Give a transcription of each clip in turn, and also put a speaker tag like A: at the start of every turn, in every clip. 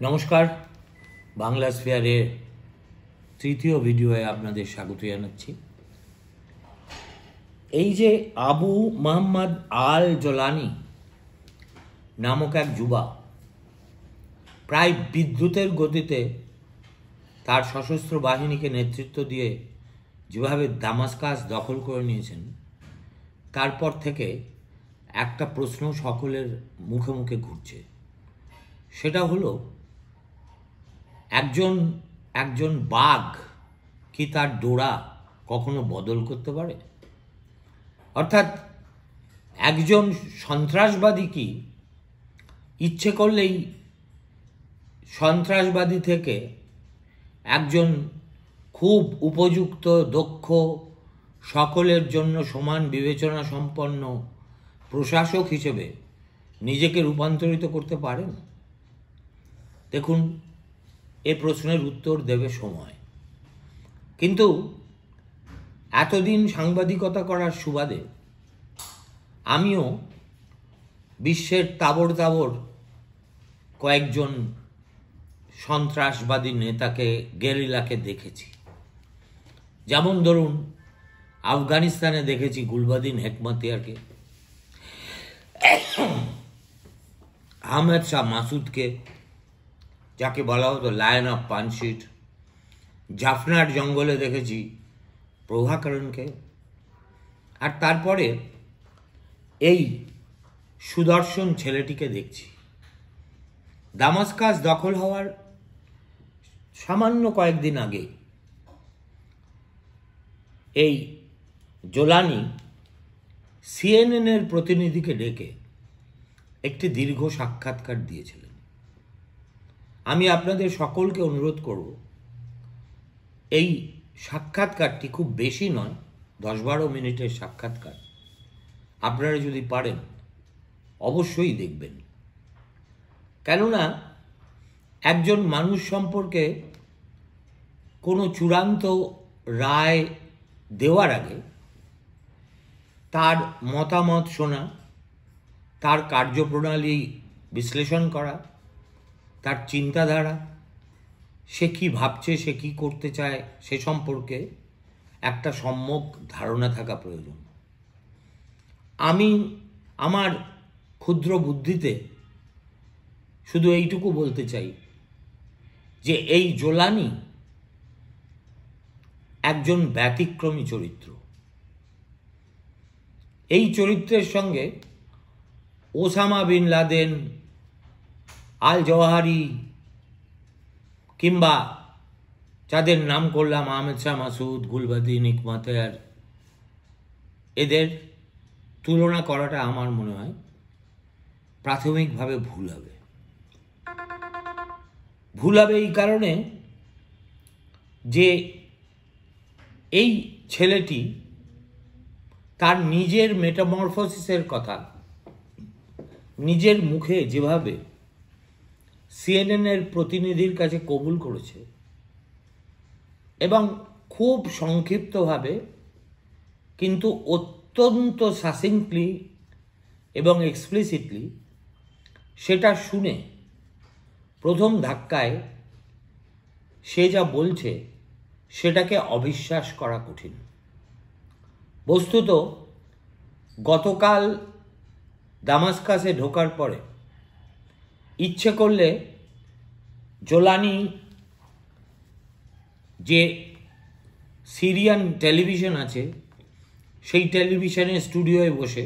A: নমস্কার, বাংলা স্ফিয়ারের তৃতীয় ভিডিওয়ে আপনাদের স্বাগত জানাচ্ছি। এই যে আবু মোহাম্মদ আল জোলানি নামক এক যুবা প্রায় বিদ্যুতের গতিতে তার সশস্ত্র বাহিনীকে নেতৃত্ব দিয়ে যেভাবে দামাস্কাস দখল করে নিয়েছেন, তারপর থেকে একটা প্রশ্ন সকলের মুখে মুখে ঘুরছে। সেটা হলো, একজন বাঘ কি তার ডোরা কখনো বদল করতে পারে? অর্থাৎ একজন সন্ত্রাসবাদী কি ইচ্ছে করলেই সন্ত্রাসবাদী থেকে একজন খুব উপযুক্ত, দক্ষ, সকলের জন্য সমান বিবেচনা সম্পন্ন প্রশাসক হিসেবে নিজেকে রূপান্তরিত করতে পারেন? দেখুন, এ প্রশ্নের উত্তর দেবে সময়। কিন্তু এতদিন সাংবাদিকতা করার সুবাদে আমিও বিশ্বের তাবড় তাবড় কয়েকজন সন্ত্রাসবাদী নেতাকে, গেরিলাকে দেখেছি। যেমন ধরুন, আফগানিস্তানে দেখেছি গুলবাদিন হেকমাতিয়ারকে, আহমেদ শাহ মাসুদকে, যাকে বলা হতো লায়ন অফ পানশিট। জাফনার জঙ্গলে দেখেছি প্রভাকরণকে। আর তারপরে এই সুদর্শন ছেলেটিকে দেখছি। দামাস্কাস দখল হওয়ার সামান্য কয়েকদিন আগে এই জোলানি সিএনএনের প্রতিনিধিকে ডেকে একটি দীর্ঘ সাক্ষাৎকার দিয়েছিলেন। আমি আপনাদের সকলকে অনুরোধ করব, এই সাক্ষাৎকারটি খুব বেশি নয়, 10-12 মিনিটের সাক্ষাৎকার। আপনারা যদি পারেন অবশ্যই দেখবেন। কেননা একজন মানুষ সম্পর্কে কোনো চূড়ান্ত রায় দেওয়ার আগে তার মতামত শোনা, তার কার্যপ্রণালী বিশ্লেষণ করা, তার চিন্তাধারা, সে কি ভাবছে, সে কি করতে চায়, সে সম্পর্কে একটা সম্যক ধারণা থাকা প্রয়োজন। আমি আমার ক্ষুদ্র বুদ্ধিতে শুধু এইটুকু বলতে চাই যে এই জোলানি একজন ব্যতিক্রমী চরিত্র। এই চরিত্রের সঙ্গে ওসামা বিন লাদেন, আল জওয়াহারি, কিংবা যাদের নাম করলাম আহমেদ শাহ মাসুদ, গুলবাদিন হেকমাতিয়ার, এদের তুলনা করাটা আমার মনে হয় প্রাথমিকভাবে ভুল হবে। ভুল হবে এই কারণে যে এই ছেলেটি তার নিজের মেটামরফোসিসের কথা নিজের মুখে যেভাবে সিএনএনের প্রতিনিধির কাছে কবুল করেছে, এবং খুব সংক্ষিপ্তভাবে কিন্তু অত্যন্ত সাসিংক্টলি এবং এক্সপ্লিসিটলি সেটা শুনে প্রথম ধাক্কায় সে যা বলছে সেটাকে অবিশ্বাস করা কঠিন। বস্তুত গতকাল দামাস্কাসে ঢোকার পরে ইচ্ছে করলে জোলানি যে সিরিয়ান টেলিভিশন আছে, সেই টেলিভিশনের স্টুডিওয়ে বসে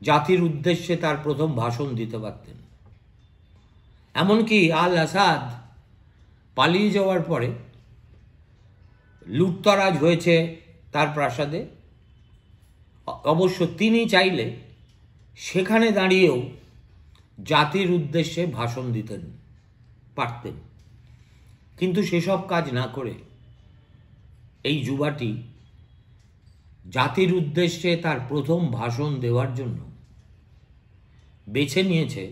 A: জাতির উদ্দেশ্যে তার প্রথম ভাষণ দিতে পারতেন। এমনকি আল আসাদ পালিয়ে যাওয়ার পরে লুটতরাজ হয়েছে তার প্রাসাদে, অবশ্য তিনি চাইলে সেখানে দাঁড়িয়েও জাতির উদ্দেশ্যে ভাষণ দিতেন পারতেন। কিন্তু সেসব কাজ না করে এই যুবাটি জাতির উদ্দেশ্যে তার প্রথম ভাষণ দেওয়ার জন্য বেছে নিয়েছে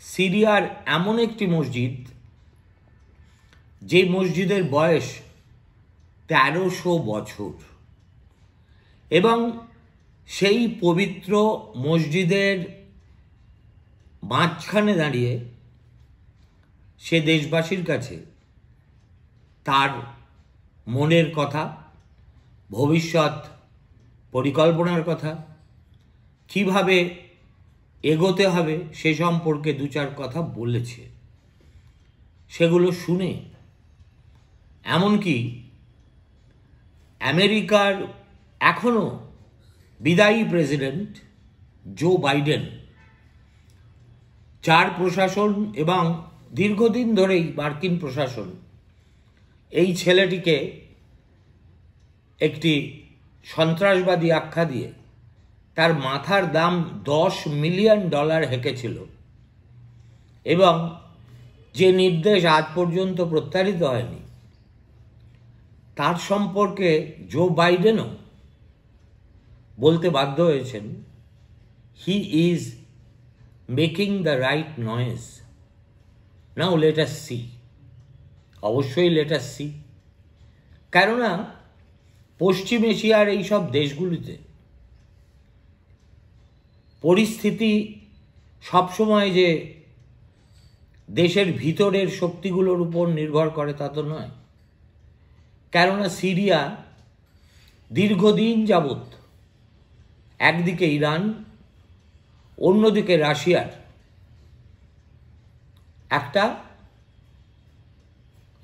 A: সিরিয়ার এমন একটি মসজিদ, যে মসজিদের বয়স 1300 বছর, এবং সেই পবিত্র মসজিদের মাঝখানে দাঁড়িয়ে সে দেশবাসীর কাছে তার মনের কথা, ভবিষ্যৎ পরিকল্পনার কথা, কিভাবে এগোতে হবে সে সম্পর্কে দু চার কথা বলেছে। সেগুলো শুনে এমনকি আমেরিকার এখনও বিদায়ী প্রেসিডেন্ট জো বাইডেন, যার প্রশাসন এবং দীর্ঘদিন ধরেই মার্কিন প্রশাসন এই ছেলেটিকে একটি সন্ত্রাসবাদী আখ্যা দিয়ে তার মাথার দাম $10 মিলিয়ন হেঁকেছিল, এবং যে নির্দেশ আজ পর্যন্ত প্রত্যাহারিত হয়নি, তার সম্পর্কে জো বাইডেনও বলতে বাধ্য হয়েছেন, he is making the right noise. Now let us see. অবশ্যই লেট আস সি, কেননা পশ্চিম এশিয়ার এই সব দেশগুলিতে পরিস্থিতি সবসময় যে দেশের ভিতরের শক্তিগুলোর উপর নির্ভর করে তা তো নয়। কেননা সিরিয়া দীর্ঘদিন যাবৎ একদিকে ইরান, অন্যদিকে রাশিয়ার একটা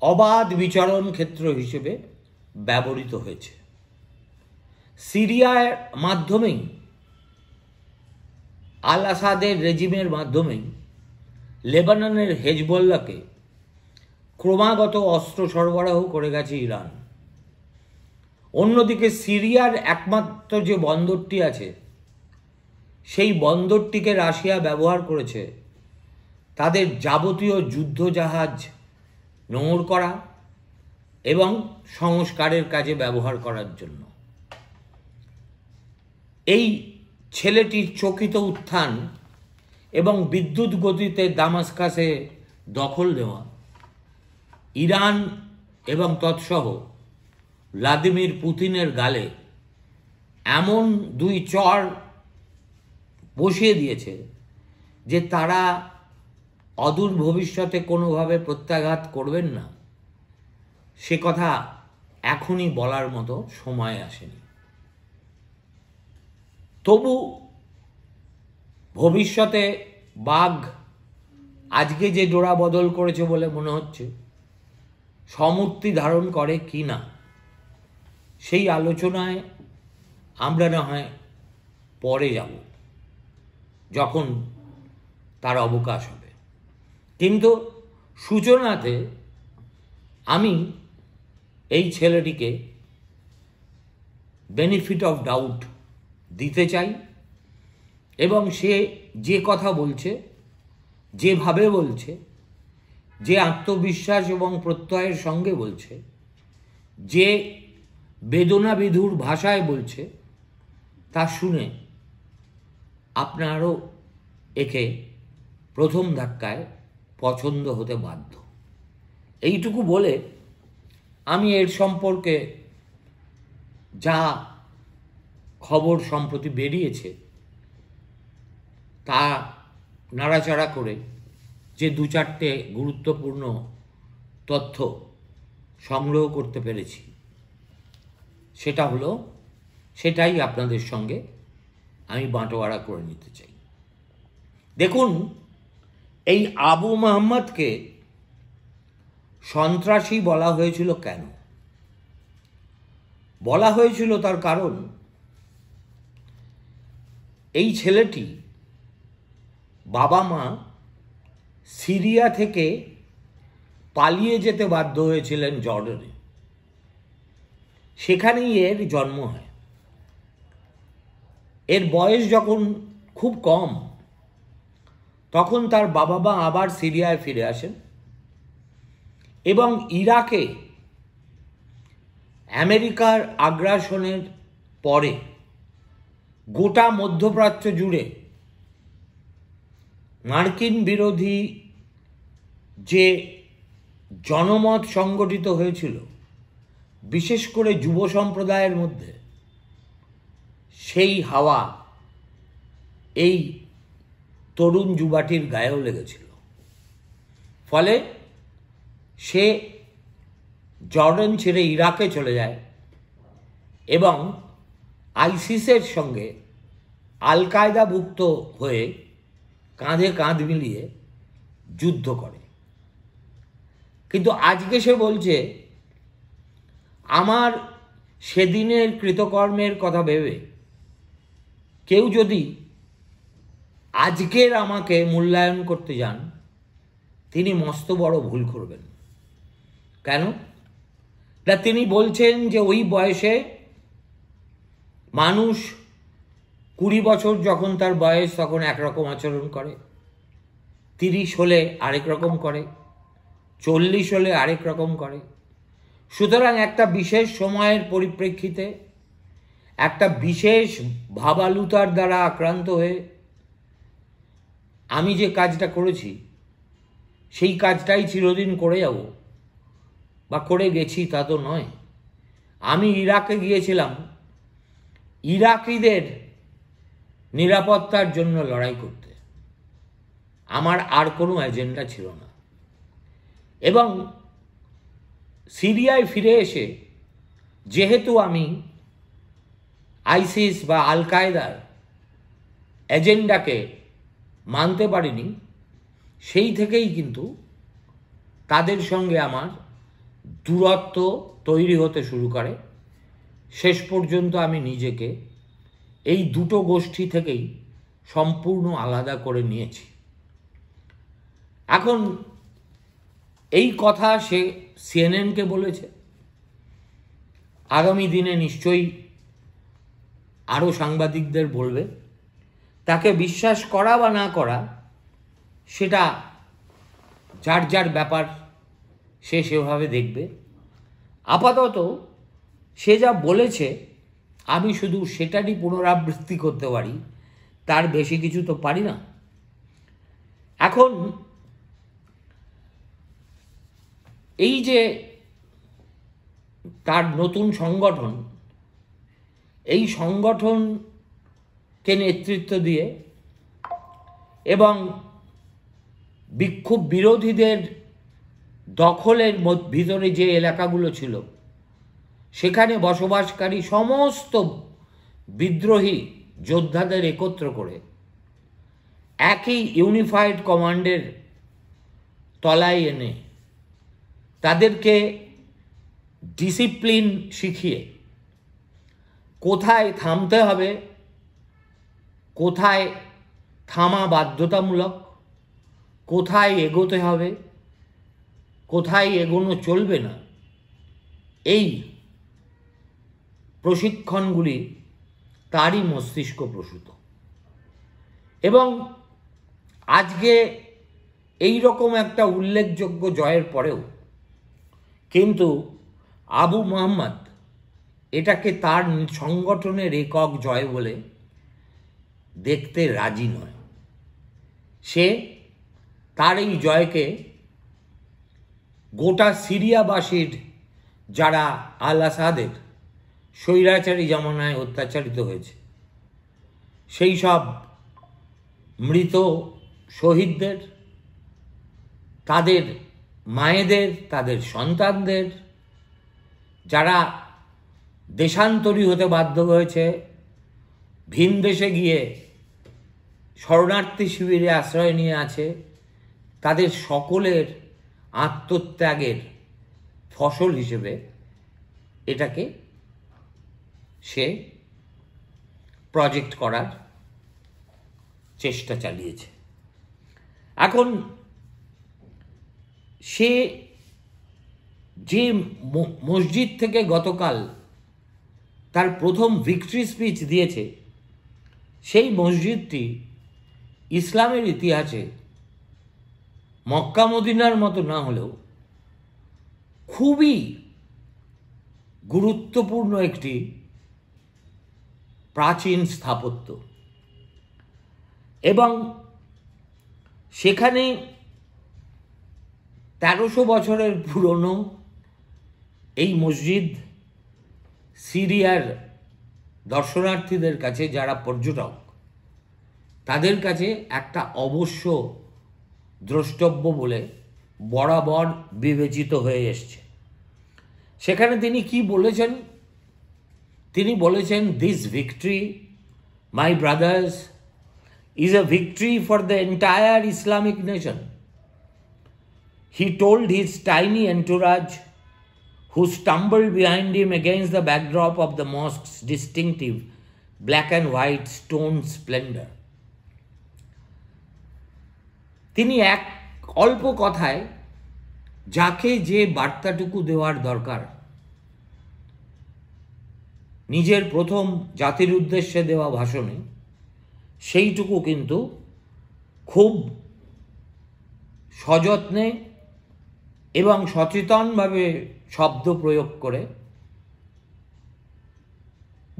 A: অবাধ বিচরণ ক্ষেত্র হিসেবে ব্যবহৃত হয়েছে। সিরিয়ার মাধ্যমেই, আল আসাদের রেজিমের মাধ্যমেই লেবাননের হেজবল্লাকে ক্রমাগত অস্ত্র সরবরাহ করে গেছে ইরান। অন্যদিকে সিরিয়ার একমাত্র যে বন্দরটি আছে, সেই বন্দরটিকে রাশিয়া ব্যবহার করেছে তাদের যাবতীয় যুদ্ধজাহাজ নোঙর করা এবং সংস্কারের কাজে ব্যবহার করার জন্য। এই ছেলেটির চকিত উত্থান এবং বিদ্যুৎ গতিতে দামাস্কাসে দখল নেওয়া, ইরান এবং তৎসহ ভ্লাদিমির পুতিনের গালে এমন দুই চর বসিয়ে দিয়েছে যে তারা অদূর ভবিষ্যতে কোনোভাবে প্রত্যাঘাত করবেন না, সে কথা এখনই বলার মতো সময় আসেনি। তবু ভবিষ্যতে বাঘ আজকে যে ডোরা বদল করেছে বলে মনে হচ্ছে, সমূর্তি ধারণ করে কি না সেই আলোচনায় আমরা না হয় পরে যাব, যখন তার অবকাশ হবে। কিন্তু সূচনাতে আমি এই ছেলেটিকে বেনিফিট অফ ডাউট দিতে চাই, এবং সে যে কথা বলছে, যেভাবে বলছে, যে আত্মবিশ্বাস এবং প্রত্যয়ের সঙ্গে বলছে, যে বেদনা বিধুর ভাষায় বলছে, তা শুনে আপনারও একে প্রথম ধাক্কায় পছন্দ হতে বাধ্য। এইটুকু বলে আমি এর সম্পর্কে যা খবর সম্প্রতি বেরিয়েছে তা নাড়াচাড়া করে যে দু চারটে গুরুত্বপূর্ণ তথ্য সংগ্রহ করতে পেরেছি, সেটাই আপনাদের সঙ্গে আমি বাঁটোয়ারা করে নিতে চাই। দেখুন, এই আবু মোহাম্মদকে সন্ত্রাসী বলা হয়েছিল কেন? বলা হয়েছিল তার কারণ, এই ছেলেটি বাবা মা সিরিয়া থেকে পালিয়ে যেতে বাধ্য হয়েছিলেন জর্ডানে, সেখানেই এর জন্ম হয়। এর বয়স যখন খুব কম, তখন তার বাবা মা আবার সিরিয়ায় ফিরে আসেন এবং ইরাকে আমেরিকার আগ্রাসনের পরে গোটা মধ্যপ্রাচ্য জুড়ে মার্কিন বিরোধী যে জনমত সংগঠিত হয়েছিল, বিশেষ করে যুব সম্প্রদায়ের মধ্যে, সেই হাওয়া এই তরুণ যুবাটির গায়েও লেগেছিল। ফলে সে জর্ডান ছেড়ে ইরাকে চলে যায় এবং আইসিসের সঙ্গে আল কায়দাভুক্ত হয়ে কাঁধে কাঁধ মিলিয়ে যুদ্ধ করে। কিন্তু আজকে সে বলছে, আমার সেদিনের কৃতকর্মের কথা ভেবে কেউ যদি আজকের আমাকে মূল্যায়ন করতে যান, তিনি মস্ত বড় ভুল করবেন। কেন? না, তিনি বলছেন যে ওই বয়সে মানুষ 20 বছর যখন তার বয়স, তখন একরকম আচরণ করে, 30 হলে আরেক রকম করে, 40 হলে আরেক রকম করে। সুতরাং একটা বিশেষ সময়ের পরিপ্রেক্ষিতে একটা বিশেষ ভাবালুতার দ্বারা আক্রান্ত হয়ে আমি যে কাজটা করেছি সেই কাজটাই চিরদিন করে যাব বা করে গেছি তা তো নয়। আমি ইরাকে গিয়েছিলাম ইরাকিদের নিরাপত্তার জন্য লড়াই করতে, আমার আর কোনো এজেন্ডা ছিল না। এবং সিরিয়ায় ফিরে এসে যেহেতু আমি আইসিস বা আল কায়দার এজেন্ডাকে মানতে পারিনি, সেই থেকেই কিন্তু তাদের সঙ্গে আমার দূরত্ব তৈরি হতে শুরু করে। শেষ পর্যন্ত আমি নিজেকে এই দুটো গোষ্ঠী থেকেই সম্পূর্ণ আলাদা করে নিয়েছি। এখন এই কথা সে সিএনএনকে বলেছে, আগামী দিনে নিশ্চয়ই আরও সাংবাদিকদের বলবে। তাকে বিশ্বাস করা বা না করা সেটা যার যার ব্যাপার, সে সেভাবে দেখবে। আপাতত সে যা বলেছে আমি শুধু সেটারই পুনরাবৃত্তি করতে পারি, তার বেশি কিছু তো পারি না। এখন এই যে তার নতুন সংগঠন, এই সংগঠনকে নেতৃত্ব দিয়ে এবং বিক্ষোভ বিরোধীদের দখলের ভিতরে যে এলাকাগুলো ছিল সেখানে বসবাসকারী সমস্ত বিদ্রোহী যোদ্ধাদের একত্র করে একই ইউনিফাইড কমান্ডের তলায় এনে তাদেরকে ডিসিপ্লিন শিখিয়ে কোথায় থামতে হবে, কোথায় থামা বাধ্যতামূলক, কোথায় এগোতে হবে, কোথায় এগোনো চলবে না, এই প্রশিক্ষণগুলি তারই মস্তিষ্ক প্রসূত। এবং আজকে এই রকম একটা উল্লেখযোগ্য জয়ের পরেও কিন্তু আবু মোহাম্মদ এটাকে তার সংগঠনের একক জয় বলে দেখতে রাজি নয়। সে তার এই জয়কে গোটা সিরিয়াবাসীর, যারা আল আসাদের স্বৈরাচারী জামানায় অত্যাচারিত হয়েছে, সেই সব মৃত শহীদদের, তাদের মায়েদের, তাদের সন্তানদের, যারা দেশান্তরী হতে বাধ্য হয়েছে, ভিন দেশে গিয়ে শরণার্থী শিবিরে আশ্রয় নিয়ে আছে, তাদের সকলের আত্মত্যাগের ফসল হিসেবে এটাকে সে প্রজেক্ট করার চেষ্টা চালিয়েছে। এখন সে যে মসজিদ থেকে গতকাল তার প্রথম ভিক্টরি স্পিচ দিয়েছে, সেই মসজিদটি ইসলামের ইতিহাসে মক্কা মদিনার মতো না হলেও খুবই গুরুত্বপূর্ণ একটি প্রাচীন স্থাপত্য। এবং সেখানে 1300 বছরের পুরনো এই মসজিদ সিরিয়ার দর্শনার্থীদের কাছে, যারা পর্যটক, তাদের কাছে একটা অবশ্য দ্রষ্টব্য বলে বরাবর বিবেচিত হয়ে এসছে। সেখানে তিনি কি বলেছেন? তিনি বলেছেন, this victory, my brothers, is a victory for the entire Islamic nation. He told his tiny entourage, who stumbled behind him against the backdrop of the mosque's distinctive black and white stone splendor. তিনি এক অল্প কথায় যাকে যে বার্তাটুকু দেওয়ার দরকার নিজের প্রথম জাতির উদ্দেশ্যে দেওয়া ভাষণে সেইটুকু কিন্তু খুব সযত্নে এবং সচেতনভাবে শব্দ প্রয়োগ করে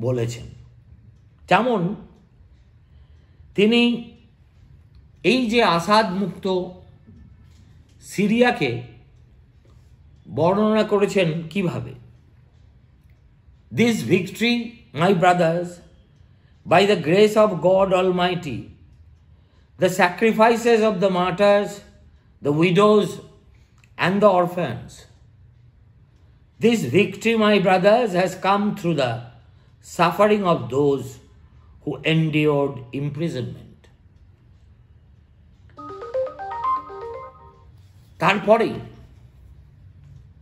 A: বলেছেন। যেমন তিনি এই যে আসাদ মুক্ত সিরিয়াকে বর্ণনা করেছেন কিভাবে? This victory, my brothers, by the grace of God Almighty, the sacrifices of the martyrs, the widows, and the orphans. This victory, my brothers, has come through the suffering of those who endured imprisonment. তারপরেই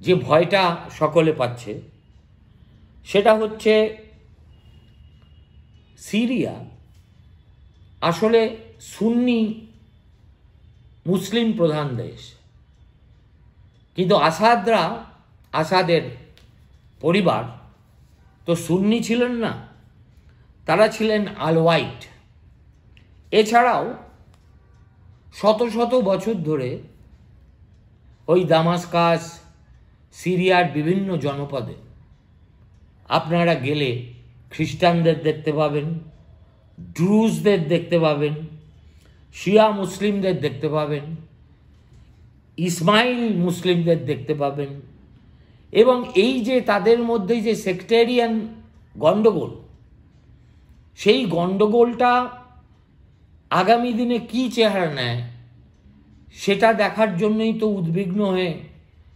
A: যে ভয়টা সকলে পাচ্ছে সেটা হচ্ছে Syria আসলে সুন্নি মুসলিম প্রধান দেশ, কিন্তু আসাদের পরিবার তো সুন্নি ছিলেন না, তারা ছিলেন আলওয়াইট। এছাড়াও শত শত বছর ধরে ওই দামাস্কাস, সিরিয়ার বিভিন্ন জনপদে আপনারা গেলে খ্রিস্টানদের দেখতে পাবেন, ড্রুজদের দেখতে পাবেন, শিয়া মুসলিমদের দেখতে পাবেন, ইসমাইল মুসলিমদের দেখতে পাবেন। এবং এই যে তাদের মধ্যে যে সেক্টেরিয়ান গণ্ডগোল, সেই গণ্ডগোলটা আগামী দিনে কি চেহারা নেয় সেটা দেখার জন্যই তো উদ্বিগ্ন হয়ে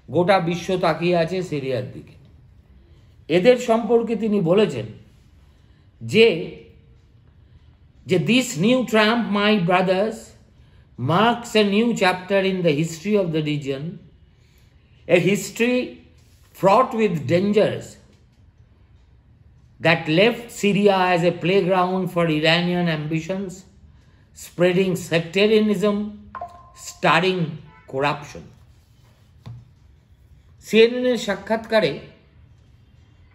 A: গোটা বিশ্ব তাকিয়ে আছে সিরিয়ার দিকে। এদের সম্পর্কে তিনি বলেছেন যে this new Trump, my brothers, marks a new chapter in the history of the region, a history fraught with dangers that left Syria as a playground for Iranian ambitions, spreading sectarianism, stirring corruption. সিএনএনের সাক্ষাৎকারে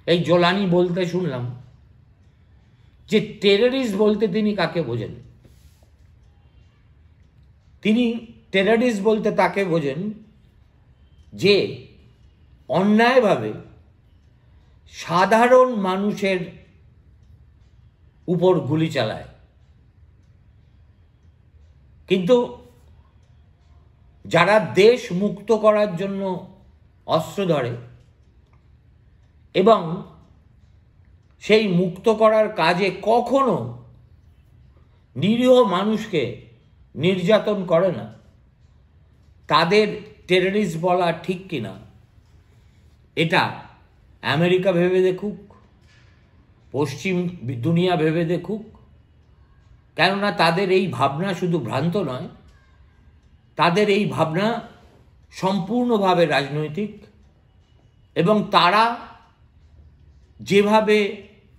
A: এই Jolani বলতে শুনলাম যে terrorist বলতে তিনি কাকে বোঝেন। তিনি টেররিস্ট বলতে তাকে বোঝেন যে অন্যায়ভাবে সাধারণ মানুষের উপর গুলি চালায়, কিন্তু যারা দেশ মুক্ত করার জন্য অস্ত্র ধরে এবং সেই মুক্ত করার কাজে কখনো নিরীহ মানুষকে নির্যাতন করে না, তাদের টেররিস্ট বলা ঠিক কিনা এটা আমেরিকা ভেবে দেখুক, পশ্চিম দুনিয়া ভেবে দেখুক। কেননা তাদের এই ভাবনা শুধু ভ্রান্ত নয়, তাদের এই ভাবনা সম্পূর্ণভাবে রাজনৈতিক, এবং তারা যেভাবে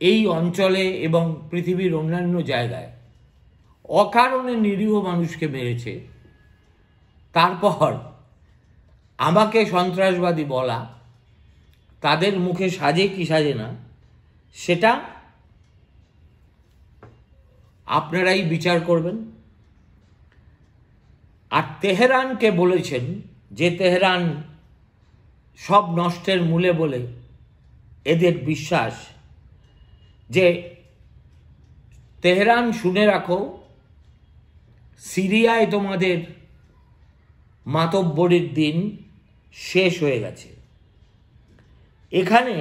A: এই অঞ্চলে এবং পৃথিবীর অন্যান্য জায়গায় অকারণে নিরীহ মানুষকে মেরেছে, তারপর আমাকে সন্ত্রাসবাদী বলা তাদের মুখে সাজে কি সাজে না সেটা আপনারাই বিচার করবেন। আর তেহরানকে বলেছেন যে তেহরান সব নষ্টের মূলে বলে এদের বিশ্বাস, যে তেহরান শুনে রাখো, সিরিয়ায় তোমাদের মাতব্বরির দিন শেষ হয়ে গেছে। এখানে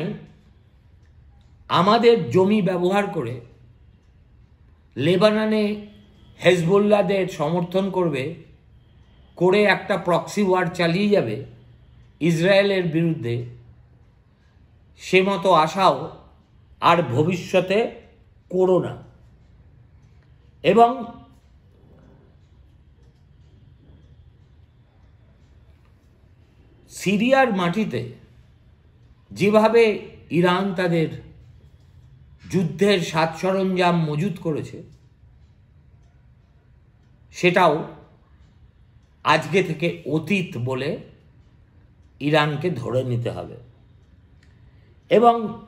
A: আমাদের জমি ব্যবহার করে লেবাননে হেজবুল্লাহদের সমর্থন করবে, করে একটা প্রক্সি ওয়ার চালিয়ে যাবে ইসরায়েলের বিরুদ্ধে, সে মতো আশাও আর ভবিষ্যতে করো না। এবং সিরিয়ার মাটিতে যেভাবে ইরান তাদের যুদ্ধের সাজ সরঞ্জাম মজুত করেছে, সেটাও আজকে থেকে অতীত বলে ইরানকে ধরে নিতে হবে। এবং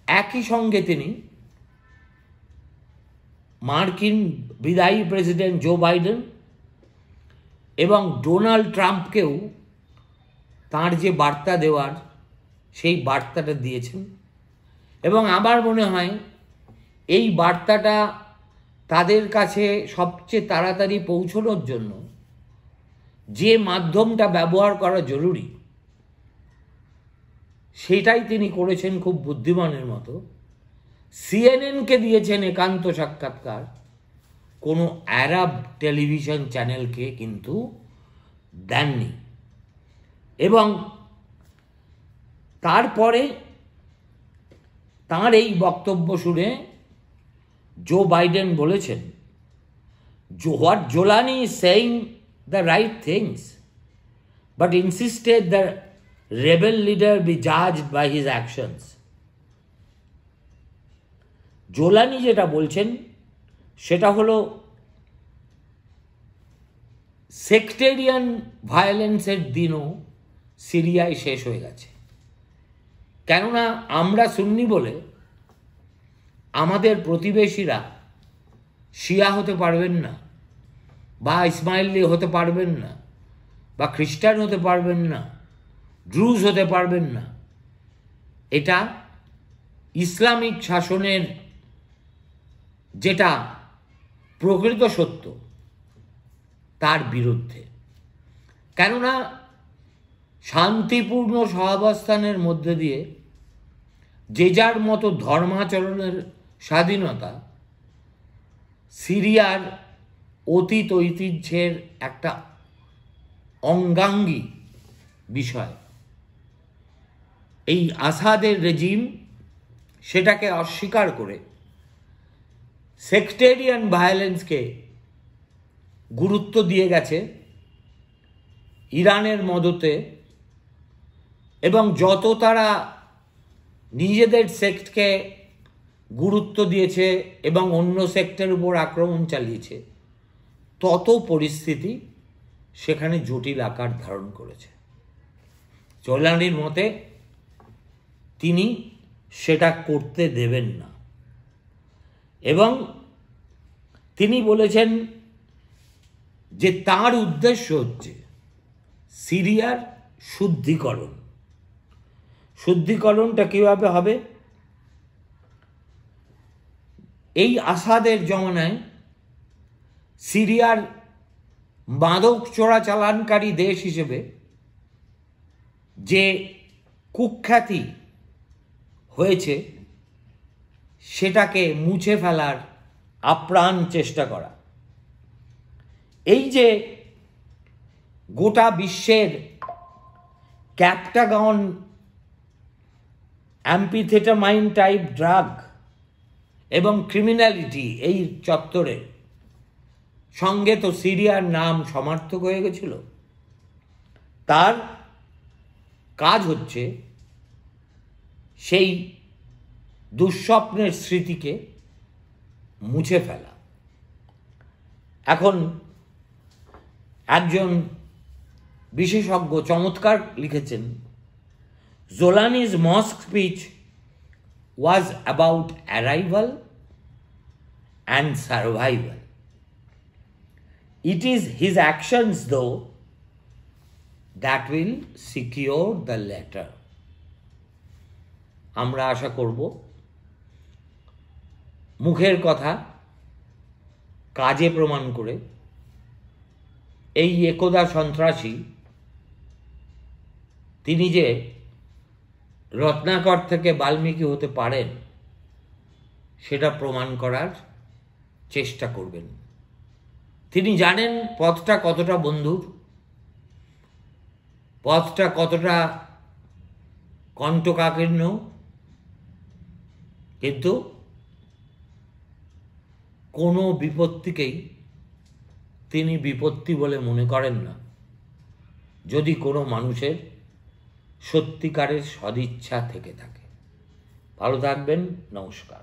A: একই সঙ্গে তিনি মার্কিন বিদায়ী প্রেসিডেন্ট জো বাইডেন এবং ডোনাল্ড ট্রাম্পকেও তার যে বার্তা দেওয়ার সেই বার্তাটা দিয়েছেন। এবং আমার মনে হয় এই বার্তাটা তাদের কাছে সবচেয়ে তাড়াতাড়ি পৌঁছানোর জন্য যে মাধ্যমটা ব্যবহার করা জরুরি সেটাই তিনি করেছেন খুব বুদ্ধিমানের মতো। সিএনএনকে দিয়েছেন একান্ত সাক্ষাৎকার, কোনো আরব টেলিভিশন চ্যানেলকে কিন্তু দেননি। এবং তারপরে তাঁর এই বক্তব্য শুনে জো বাইডেন বলেছেন, what Jolani is saying the right things but insisted the rebel leader be judged by his actions. Jolani যেটা বলছেন সেটা হলো সেক্টেরিয়ান ভায়োলেন্সের দিনও সিরিয়ায় শেষ হয়ে গেছে। কেননা আমরা সুন্নি বলে আমাদের প্রতিবেশীরা শিয়া হতে পারবেন না, বা ইসমাইলি হতে পারবেন না, বা খ্রিস্টান হতে পারবেন না, ড্রুজ হতে পারবেন না। এটা ইসলামিক শাসনের যেটা প্রকৃত সত্য তার বিরুদ্ধে। কেননা শান্তিপূর্ণ সহাবস্থানের মধ্যে দিয়ে যে যার মতো ধর্মাচরণের স্বাধীনতা সিরিয়ার অতীত ঐতিহ্যের একটা অঙ্গাঙ্গী বিষয়। এই আসাদের রেজিম সেটাকে অস্বীকার করে সেক্টেরিয়ান ভায়োলেন্সকে গুরুত্ব দিয়ে গেছে ইরানের মদতে। এবং যত তারা নিজেদের সেক্টকে গুরুত্ব দিয়েছে এবং অন্য সেক্টের উপর আক্রমণ চালিয়েছে, তত পরিস্থিতি সেখানে জটিল আকার ধারণ করেছে। জোলানির মতে তিনি সেটা করতে দেবেন না। এবং তিনি বলেছেন যে তার উদ্দেশ্য হচ্ছে সিরিয়ার শুদ্ধিকরণ। শুদ্ধিকরণটা কীভাবে হবে? এই আসাদের জমানায় সিরিয়ার মাদক চোরাচালানকারী দেশ হিসেবে যে কুখ্যাতি হয়েছে সেটাকে মুছে ফেলার আপ্রাণ চেষ্টা করা। এই যে গোটা বিশ্বের ক্যাপটাগন অ্যাম্পিথেটামাইন টাইপ ড্রাগ এবং ক্রিমিনালিটি এই চত্বরে সঙ্গে তো সিরিয়ার নাম সমার্থক হয়ে গেছিল। তার কাজ হচ্ছে সেই দুঃস্বপ্নের স্মৃতিকে মুছে ফেলা। এখন একজন বিশেষজ্ঞ চমৎকার লিখেছেন, Zolani's mosque speech was about arrival and survival. It is his actions, though, that will secure the latter. আমরা আশা করব মুখের কথা কাজে প্রমাণ করে এই একদা সন্ত্রাসী তিনি যে রত্নাকর থেকে বাল্মীকি হতে পারেন সেটা প্রমাণ করার চেষ্টা করবেন। তিনি জানেন পথটা কতটা বন্ধুর, পথটা কতটা কণ্টকাকীর্ণ, কিন্তু কোনো বিপত্তিকেই তিনি বিপত্তি বলে মনে করেন না, যদি কোনো মানুষের সত্যিকারের সদিচ্ছা থেকে থাকে। ভালো থাকবেন, নমস্কার।